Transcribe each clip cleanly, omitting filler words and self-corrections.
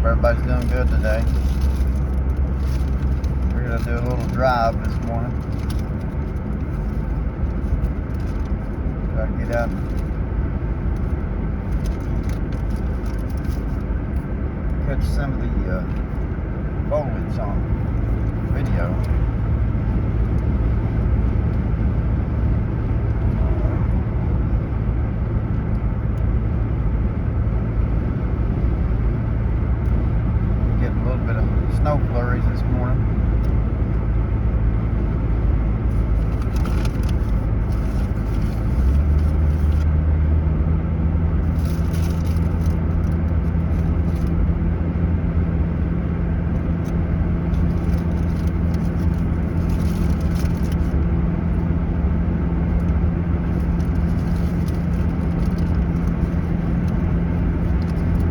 everybody's doing good today. We're going to do a little drive this morning. Try to get out and catch some of the foliage on video. Getting a little bit of snow flurries this morning.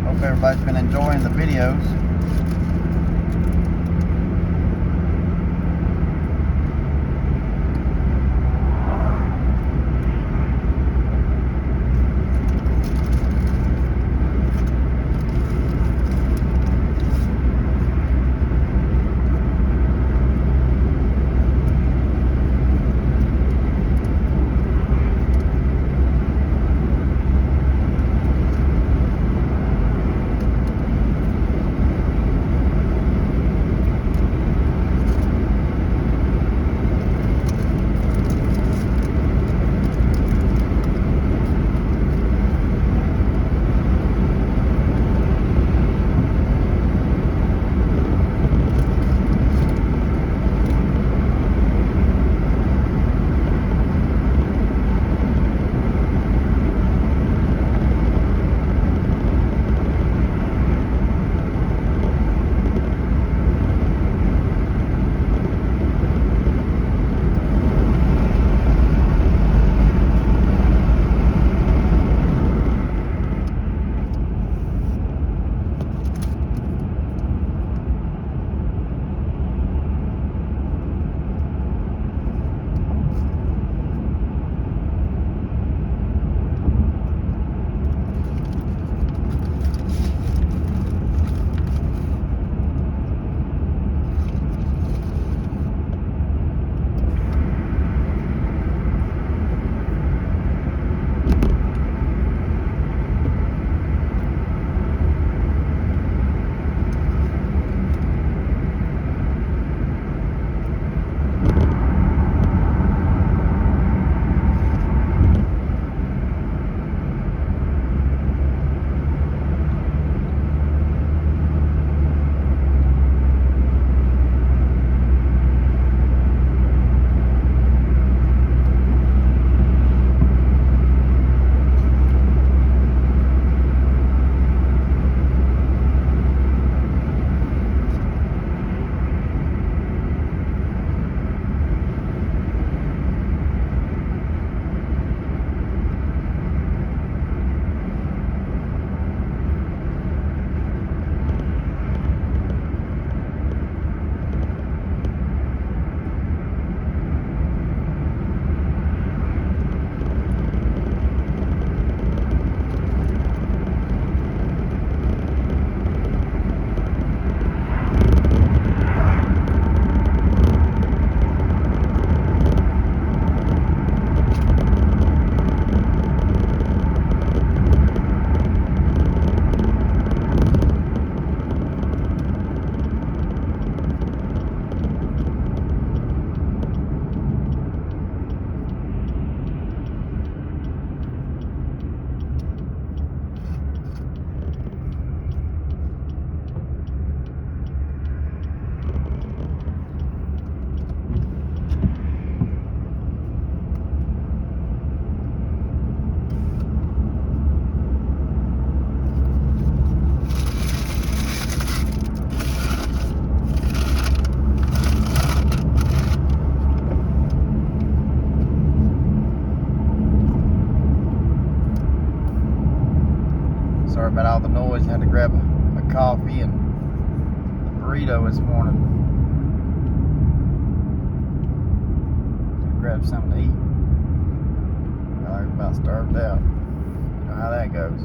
Hope everybody's been enjoying the videos. Sorry about all the noise. I had to grab a coffee and a burrito this morning. Grab something to eat. I'm about starved out. You know how that goes.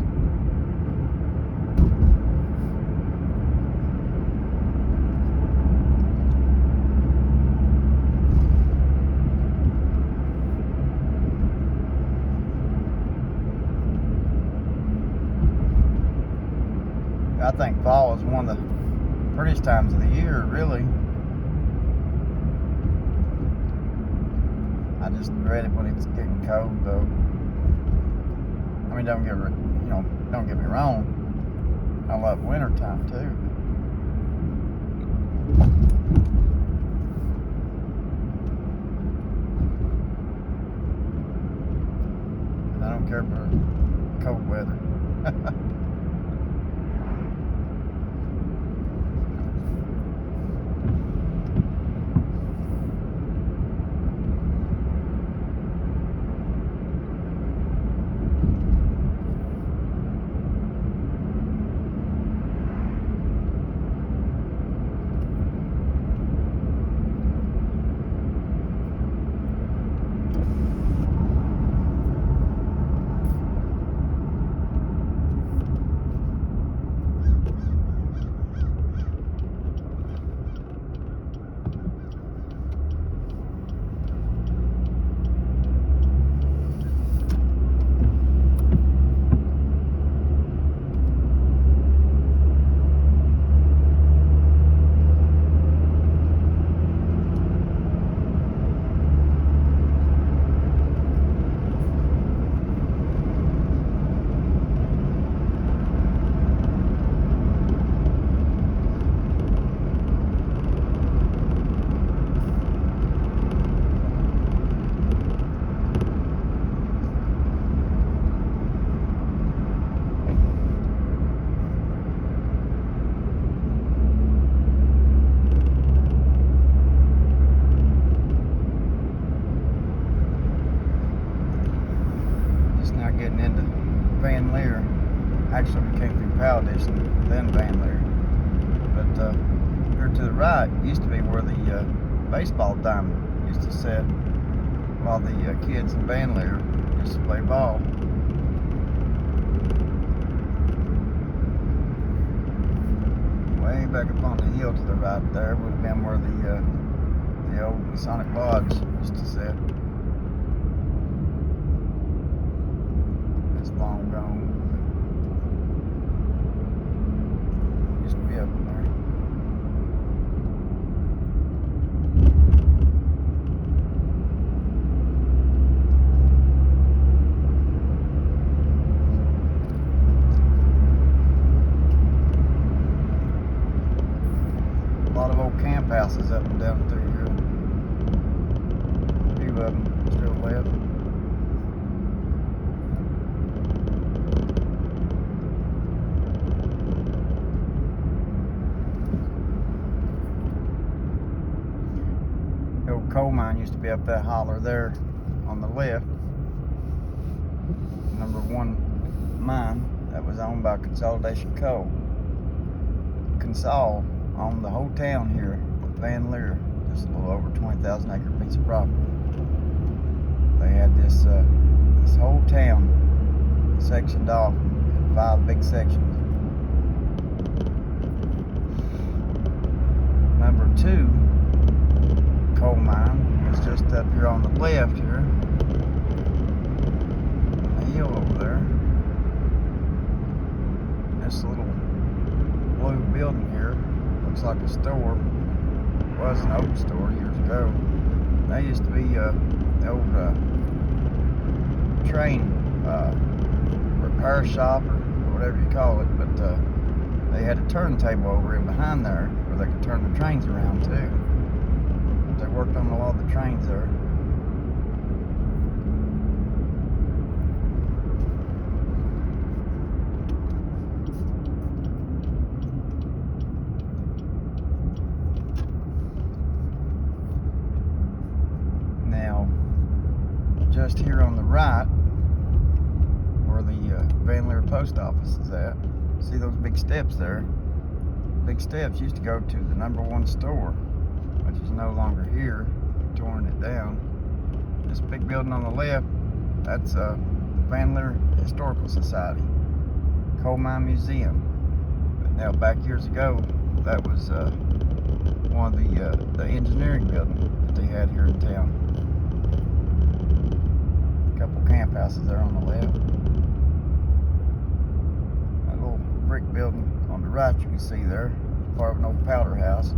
I think fall is one of the prettiest times of the year, really. I just dread it when it's getting cold, though. I mean, don't get me wrong. I love winter time too. I don't care for cold weather. Getting into Van Lear. Actually, we came through Paldis and then Van Lear. But here to the right used to be where the baseball diamond used to sit, while the kids in Van Lear used to play ball. Way back up on the hill to the right there would have been where the old Masonic Lodge used to sit. Long gone. Used to be up there. A lot of old camp houses up and down through here. A few of them still left. Coal mine used to be up that holler there on the left. Number one mine that was owned by Consolidation Coal. Consol owned the whole town here at Van Lear, just a little over 20,000 acre piece of property. They had this whole town sectioned off in 5 big sections. Number 2 coal mine was just up here on the left here, on the hill over there. This little blue building here looks like a store. It was an old store years ago. That used to be the old train repair shop or whatever you call it, but they had a turntable over in behind there where they could turn the trains around too. They worked on a lot of the trains there. Now, just here on the right, where the Van Lear post office is at, see those big steps there? Big steps used to go to the number 1 store, which is no longer here, torn it down. This big building on the left, that's Van Lear Historical Society, Coal Mine Museum. But now back years ago, that was one of the engineering buildings that they had here in town. A couple camp houses there on the left. That little brick building On the right, you can see there, part of an old powder house.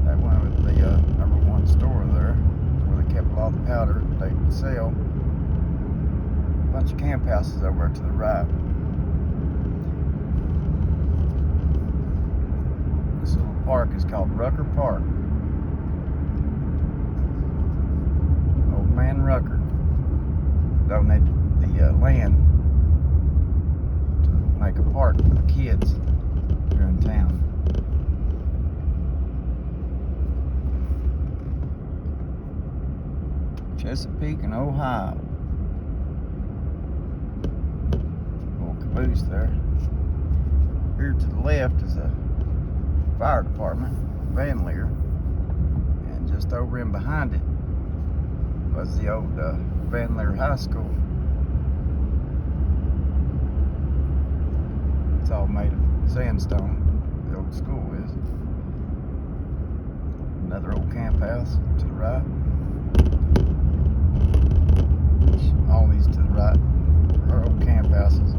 That one was the #1 store there, where they kept a lot of the powder they could sell. A bunch of camp houses over to the right. This little park is called Rucker Park. Old man Rucker donated the land to make a park for the kids here in town. Chesapeake and Ohio. Little caboose there. Here to the left is a fire department, Lear, and just over in behind it was the old Lear High School. It's all made of sandstone, the old school is. Another old camp house to the right. All these to the right are old camp houses.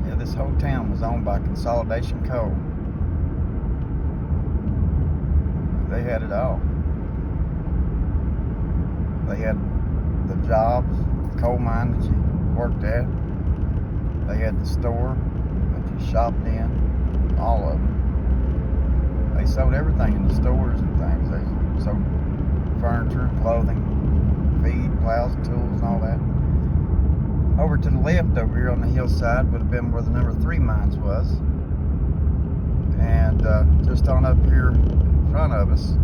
Yeah, this whole town was owned by Consolidation Coal. They had it all. They had the jobs, the coal mine that you worked at. They had the store that you shopped in, all of them. They sold everything in the stores and things. They sold furniture, clothing, feed, plows, tools, and all that. Over to the left over here on the hillside would have been where the #3 mines was. And just on up here in front of us,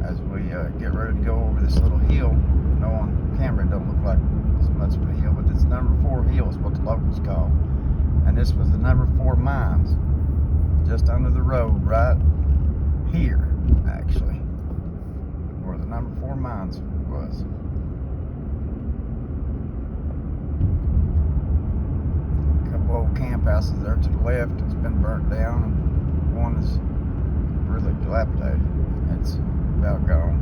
as we get ready to go over this little hill. No, on camera it don't look like it's much of a hill, but it's #4 hill is what the locals call. And this was the #4 mines, just under the road right here, actually, where the #4 mines was. A couple old camp houses there to the left. It's been burnt down, and one is really dilapidated. It's about gone.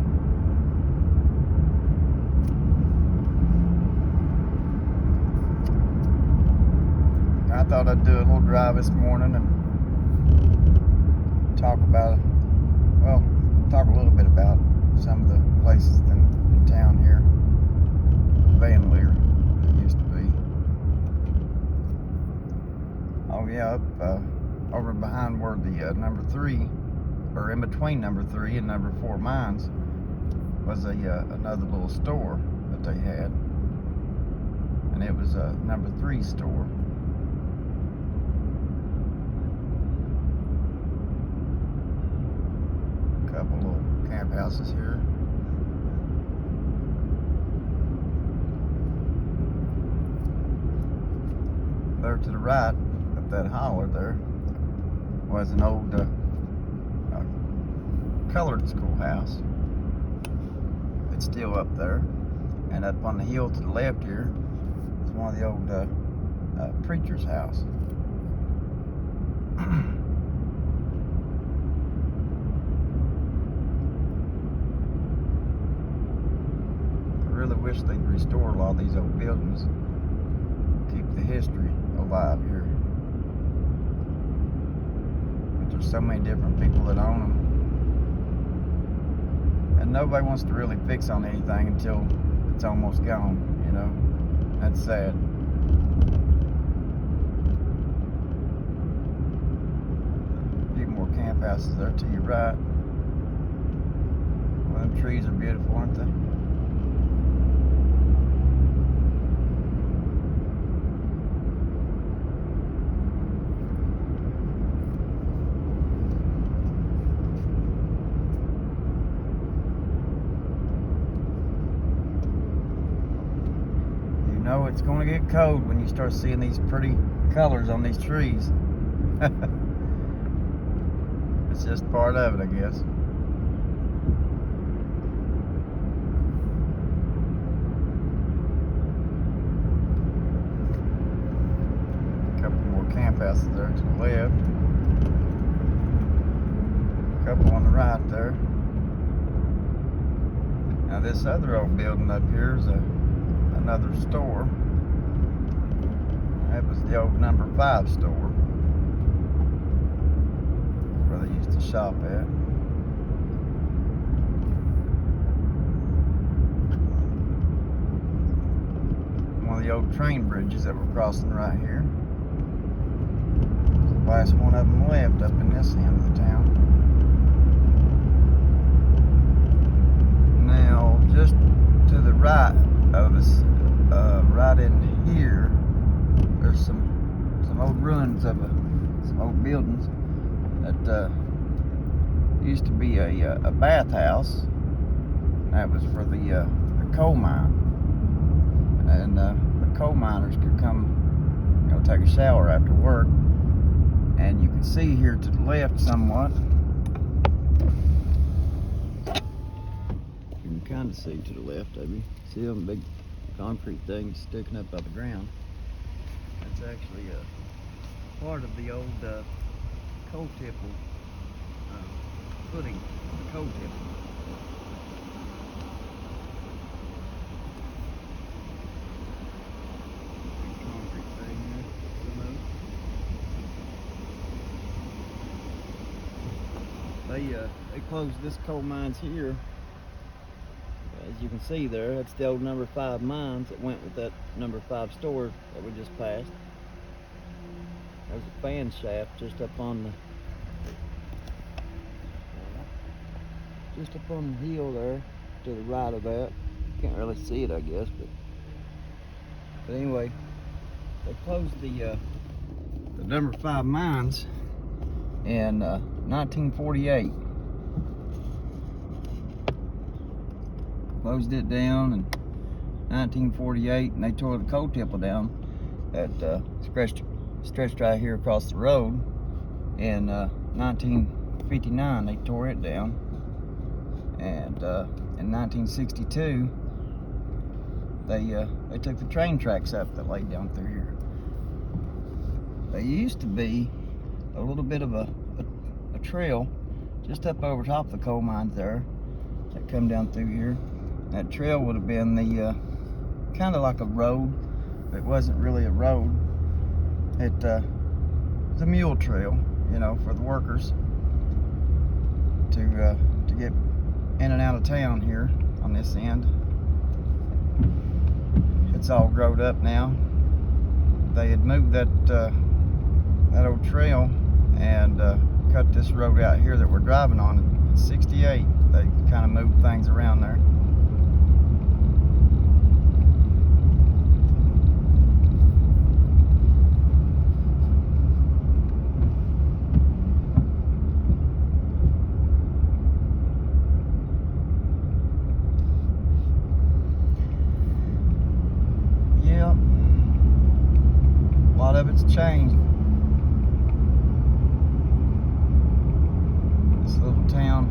I thought I'd do a little drive this morning and talk a little bit about some of the places in town here. Lear, it used to be. Oh yeah, up over behind where the #3, or in between #3 and #4 mines, was another little store that they had, and it was a #3 store. Couple little camp houses here. There to the right, up that holler there, was an old colored schoolhouse. It's still up there. And up on the hill to the left here is one of the old preacher's house. I really wish they'd restore a lot of these old buildings. Keep the history alive here. But there's so many different people that own them. And nobody wants to really fix on anything until it's almost gone, you know. That's sad. A few more camp houses there to your right. Well, them trees are beautiful, aren't they? You know it's going to get cold when you start seeing these pretty colors on these trees. It's just part of it, I guess. A couple more camp houses there to the left. A couple on the right there. Now this other old building up here is another store. That was the old number 5 store where they used to shop at. One of the old train bridges that we're crossing right here. It's the last one of them left up in this end of the town. Now, just to the right of us, right in here, there's some old ruins of some old buildings that used to be a bathhouse. That was for the coal mine, and the coal miners could come, take a shower after work. And you can see here to the left somewhat. You can kind of see to the left of you. See them big concrete things sticking up out of the ground? That's actually a part of the old coal tipple footing, the coal tipple. Big concrete thing there, some of it. They closed this coal mines here. As you can see there, that's the old number 5 mines that went with that number 5 store that we just passed. There's a fan shaft just up on the hill there to the right of that. Can't really see it, I guess, but anyway, they closed the number 5 mines in 1948. Closed it down in 1948, and they tore the coal tipple down that stretched right here across the road. In 1959, they tore it down, and in 1962, they took the train tracks up that laid down through here. There used to be a little bit of a trail just up over top of the coal mines there that come down through here. That trail would have been the kind of like a road, but it wasn't really a road. It was a mule trail, for the workers to get in and out of town here on this end. It's all growed up now. They had moved that old trail and cut this road out here that we're driving on in '68. They kind of moved things around there. Yeah, a lot of it's changed. This little town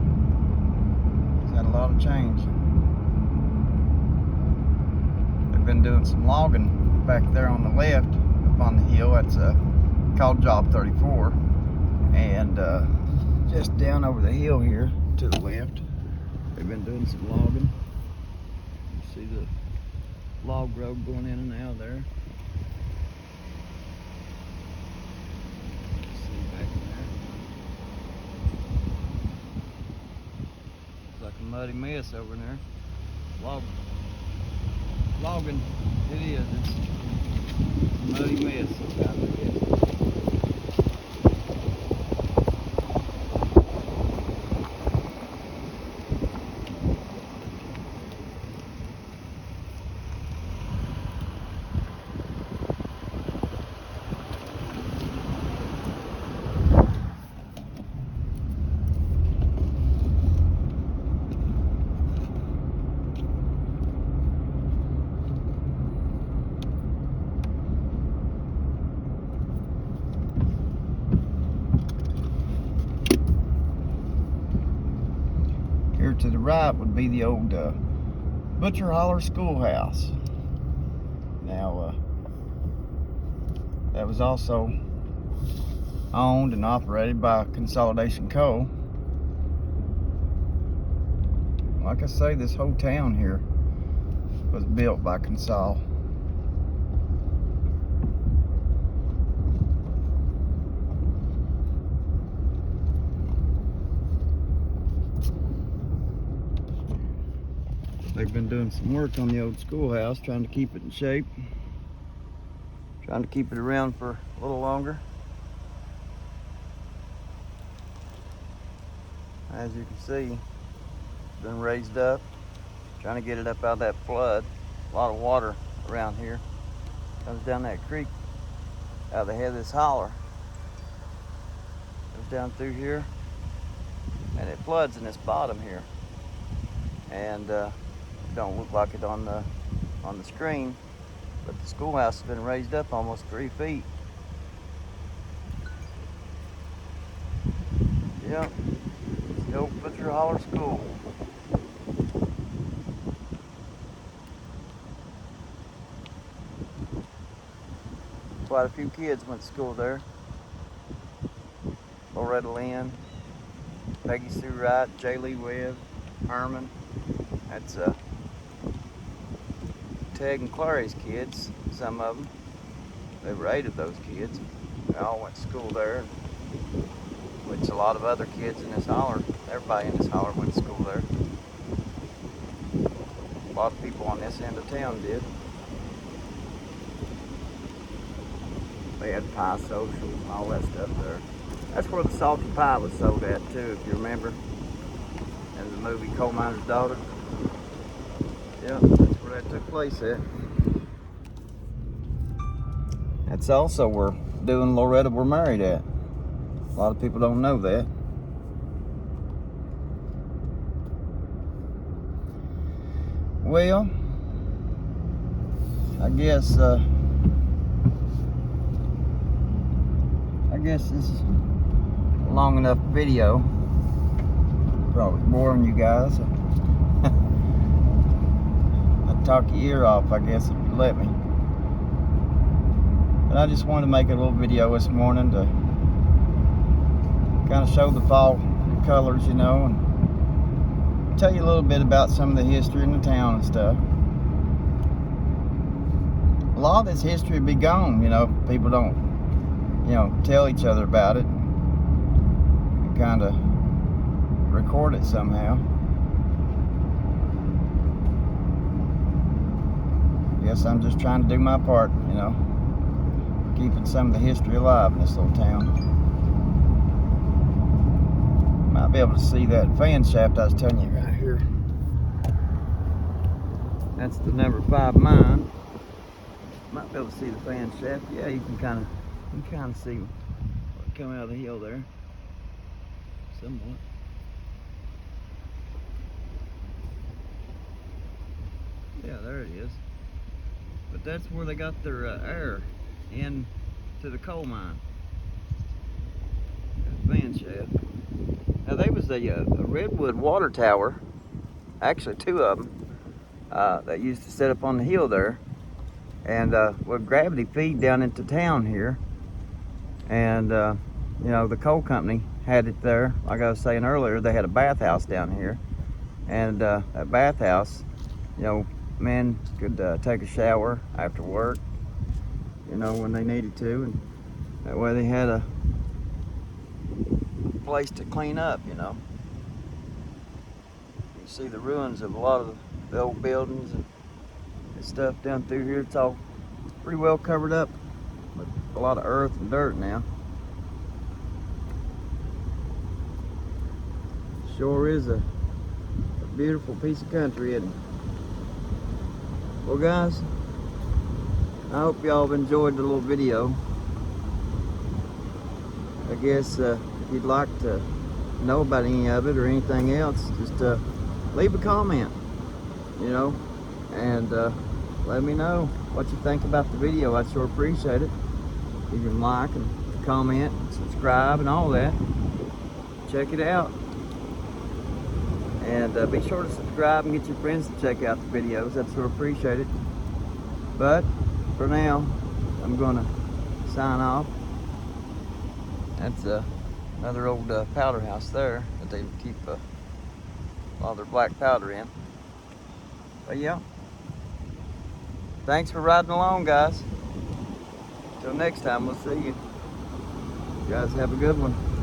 has had a lot of change. They've been doing some logging back there on the left up on the hill. That's called Job 34. And just down over the hill here to the left, they've been doing some logging. You see the log road going in and out there. A muddy mess over there. Logging, it is. It's a muddy mess sometimes, I guess. Here to the right would be the old Butcher Holler schoolhouse. Now, that was also owned and operated by Consolidation Coal. Like I say, this whole town here was built by Consol. They've been doing some work on the old schoolhouse, trying to keep it in shape, trying to keep it around for a little longer. As you can see, it's been raised up, trying to get it up out of that flood. A lot of water around here comes down that creek out of the head of this holler. Goes down through here, and it floods in this bottom here. And it don't look like it on the screen, but the schoolhouse has been raised up almost 3 feet. Yep, it's the old Butcher Holler School. Quite a few kids went to school there. Loretta Lynn, Peggy Sue Wright, J. Lee Webb, Herman. That's Ted and Clary's kids, some of them. There were 8 of those kids. They all went to school there, which a lot of other kids in this holler, everybody in this holler went to school there. A lot of people on this end of town did. They had pie socials and all that stuff there. That's where the salty pie was sold at too, if you remember, in the movie Coal Miner's Daughter. Yep, that's where that took place at. That's also where Stu and Loretta were married at. A lot of people don't know that. Well, I guess this is a long enough video. Probably boring you guys. I'd talk your ear off, I guess, if you let me. But I just wanted to make a little video this morning to kind of show the fall colors, you know, and tell you a little bit about some of the history in the town and stuff. A lot of this history would be gone, you know, people don't, you know, tell each other about it and kind of record it somehow. Guess I'm just trying to do my part, you know, keeping some of the history alive in this little town. Might be able to see that fan shaft I was telling you right here. That's the number 5 mine. Might be able to see the fan shaft. Yeah, you can kind of see what coming out of the hill there, somewhat. Yeah, there it is. But that's where they got their air in to the coal mine. That fan shaft. Now there was a redwood water tower, actually 2 of them, that used to set up on the hill there, and with gravity feed down into town here. And you know, the coal company had it there. Like I was saying earlier, they had a bathhouse down here, and that bathhouse, you know, men could take a shower after work, you know, when they needed to, and that way they had a place to clean up, you know. You see the ruins of a lot of the old buildings and stuff down through here. It's all pretty well covered up with a lot of earth and dirt now. Sure is a beautiful piece of country, isn't it? Well guys, I hope y'all have enjoyed the little video. I guess if you'd like to know about any of it or anything else, just leave a comment, you know, and let me know what you think about the video. I'd sure appreciate it. You can like and comment and subscribe and all that. Check it out. And be sure to subscribe and get your friends to check out the videos. I'd sure appreciate it. But for now, I'm gonna sign off. That's another old powder house there that they keep a lot of their black powder in. But yeah, thanks for riding along, guys. Till next time, we'll see you. You guys have a good one.